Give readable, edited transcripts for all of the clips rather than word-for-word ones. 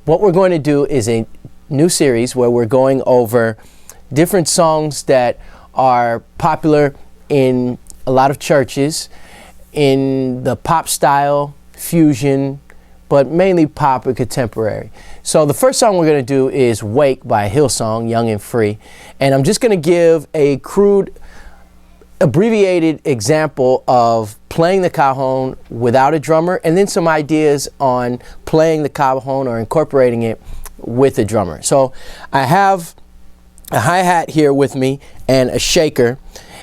what we're going to do is a new series where we're going over different songs that are popular in a lot of churches in the pop style, fusion, but mainly pop and contemporary. So the first song we're going to do is Wake by Hillsong Young and Free. And I'm just going to give a crude, abbreviated example of playing the cajon without a drummer, and then some ideas on playing the cajon or incorporating it with a drummer. So I have a hi-hat here with me and a shaker,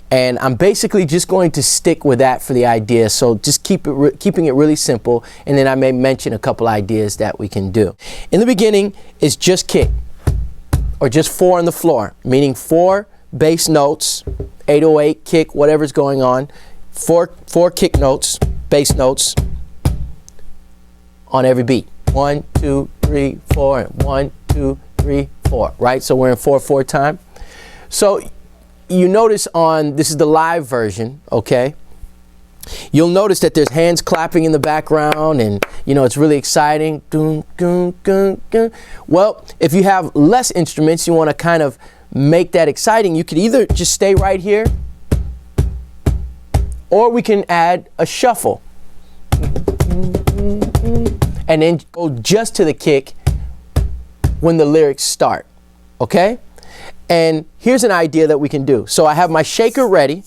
and I'm basically just going to stick with that for the idea. So just keeping it really simple, and then I may mention a couple ideas that we can do. In the beginning is just kick, or just 4 on the floor, meaning 4 bass notes, 808 kick, whatever's going on, 4 kick notes, bass notes on every beat. 1, 2, 3, 4, and 1, 2, 3, 4, right? So we're in 4/4 time. So you notice this is the live version, okay? You'll notice that there's hands clapping in the background, and it's really exciting. Well, if you have less instruments, you want to kind of make that exciting, you could either just stay right here, or we can add a shuffle and then go just to the kick when the lyrics start, okay? And here's an idea that we can do. So I have my shaker ready,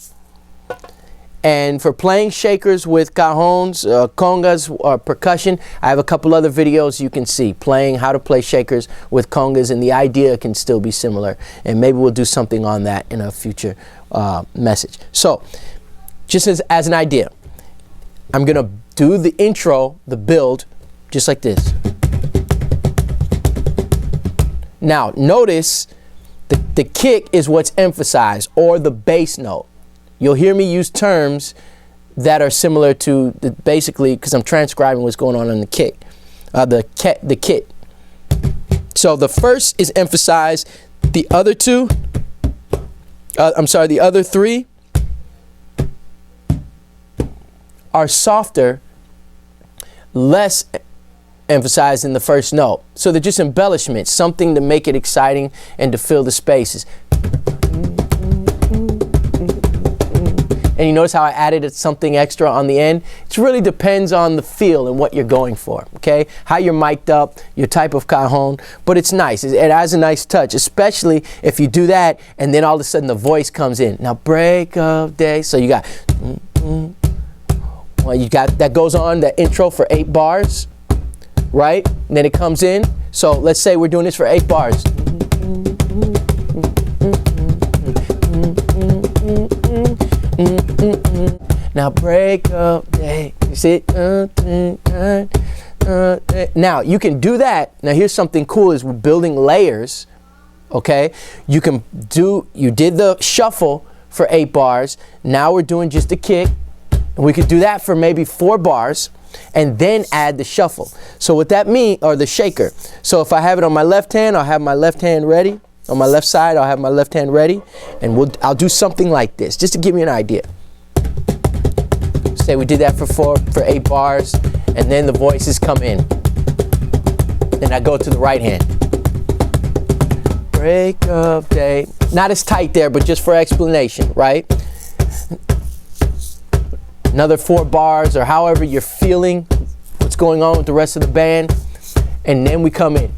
and for playing shakers with cajons, congas, or percussion, I have a couple other videos you can see playing how to play shakers with congas, and the idea can still be similar, and maybe we'll do something on that in a future message. So just as an idea, I'm gonna do the intro, the build, just like this. Now notice the kick is what's emphasized, or the bass note. You'll hear me use terms that are similar to basically, because I'm transcribing what's going on in the kick, the kit. So the first is emphasized. The other two, the other 3 are softer, less emphasized in the first note. So they're just embellishments, something to make it exciting and to fill the spaces. And you notice how I added something extra on the end? It really depends on the feel and what you're going for, okay? How you're mic'd up, your type of cajon, but it's nice. It adds a nice touch, especially if you do that and then all of a sudden the voice comes in. Now break of day, so you got, well, you got, that goes on, the intro for 8 bars, right? And then it comes in. So let's say we're doing this for 8 bars. Now break up day, you see it? Now you can do that. Now here's something cool, is we're building layers, okay? You did the shuffle for 8 bars. Now we're doing just a kick, and we could do that for maybe 4 bars and then add the shuffle. So what that means, or the shaker. So if I have it on my left hand, I'll have my left hand ready. On my left side, I'll have my left hand ready, and I'll do something like this, just to give you an idea. Say we did that for 8 bars, and then the voices come in. Then I go to the right hand. Break of day. Not as tight there, but just for explanation, right? Another 4 bars, or however you're feeling what's going on with the rest of the band. And then we come in.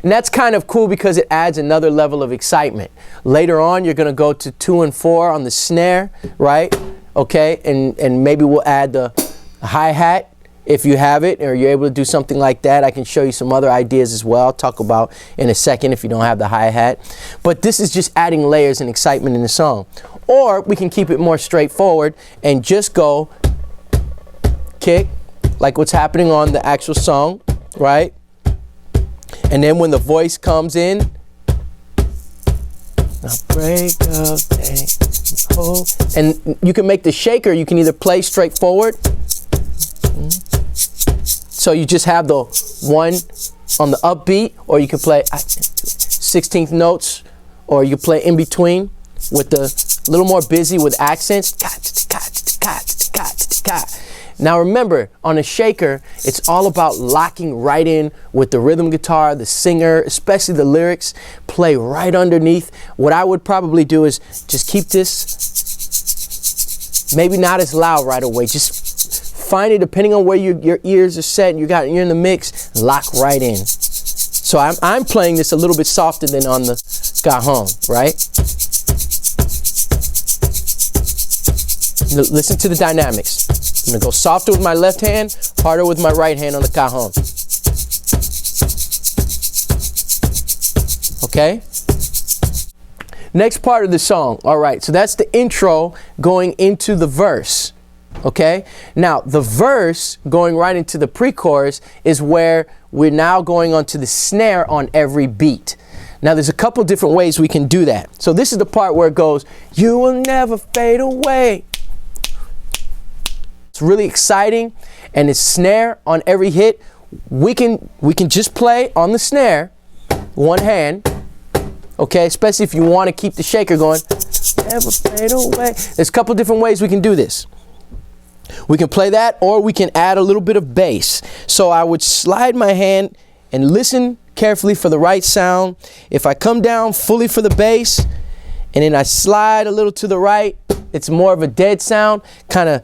And that's kind of cool because it adds another level of excitement. Later on, you're going to go to 2 and 4 on the snare, right? Okay, and maybe we'll add the hi-hat if you have it, or you're able to do something like that. I can show you some other ideas as well. I'll talk about in a second if you don't have the hi-hat. But this is just adding layers and excitement in the song. Or we can keep it more straightforward and just go kick, like what's happening on the actual song, right? And then when the voice comes in, now break up, and you can make the shaker, you can either play straightforward. So you just have the 1 on the upbeat, or you can play 16th notes, or you can play in between with the little more busy with accents. Now remember, on a shaker, it's all about locking right in with the rhythm guitar, the singer, especially the lyrics, play right underneath. What I would probably do is just keep this, maybe not as loud right away, just find it depending on where your ears are set and you're in the mix, lock right in. So I'm playing this a little bit softer than on the Cajon, right? Listen to the dynamics. I'm gonna go softer with my left hand, harder with my right hand on the Cajon. Okay? Next part of the song. All right, so that's the intro going into the verse. Okay? Now, the verse going right into the pre-chorus is where we're now going on to the snare on every beat. Now, there's a couple different ways we can do that. So this is the part where it goes, "You will never fade away." It's really exciting, and it's snare on every hit. We can just play on the snare, one hand, okay? Especially if you want to keep the shaker going. Never fade away. There's a couple different ways we can do this. We can play that, or we can add a little bit of bass. So I would slide my hand and listen carefully for the right sound. If I come down fully for the bass, and then I slide a little to the right, it's more of a dead sound, kind of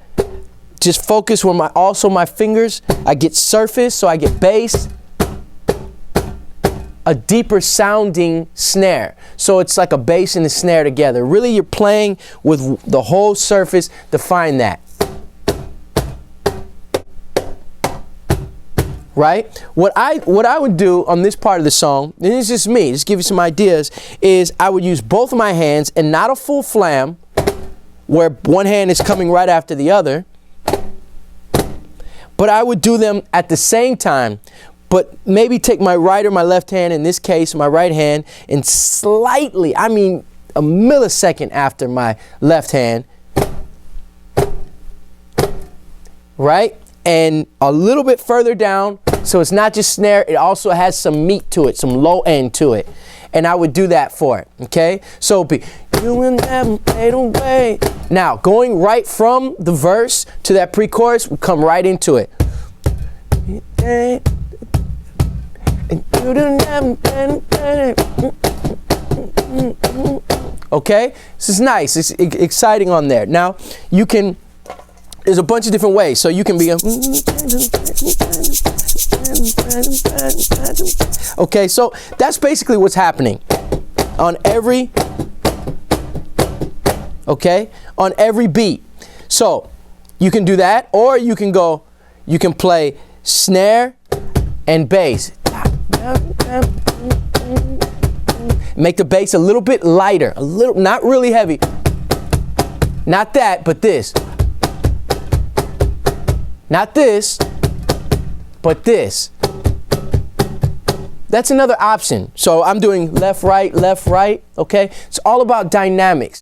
just focus where my fingers, I get surface, so I get bass, a deeper sounding snare. So it's like a bass and a snare together. Really, you're playing with the whole surface to find that. Right? What I would do on this part of the song, and it's just me, just give you some ideas, is I would use both of my hands and not a full flam, where one hand is coming right after the other. But I would do them at the same time, but maybe take my right or my left hand, in this case, my right hand, and slightly, I mean a millisecond after my left hand, right? And a little bit further down, so it's not just snare, it also has some meat to it, some low end to it. And I would do that for it, okay? So it'd be, "You will never fade away." Now, going right from the verse to that pre-chorus, we come right into it. Okay? This is nice. It's exciting on there. Now, you can, there's a bunch of different ways. So you can be okay, so that's basically what's happening on every, okay, on every beat. So you can do that, or you can play snare and bass. Make the bass a little bit lighter, a little, not really heavy. Not that, but this. Not this, but this. That's another option. So I'm doing left, right, okay? It's all about dynamics.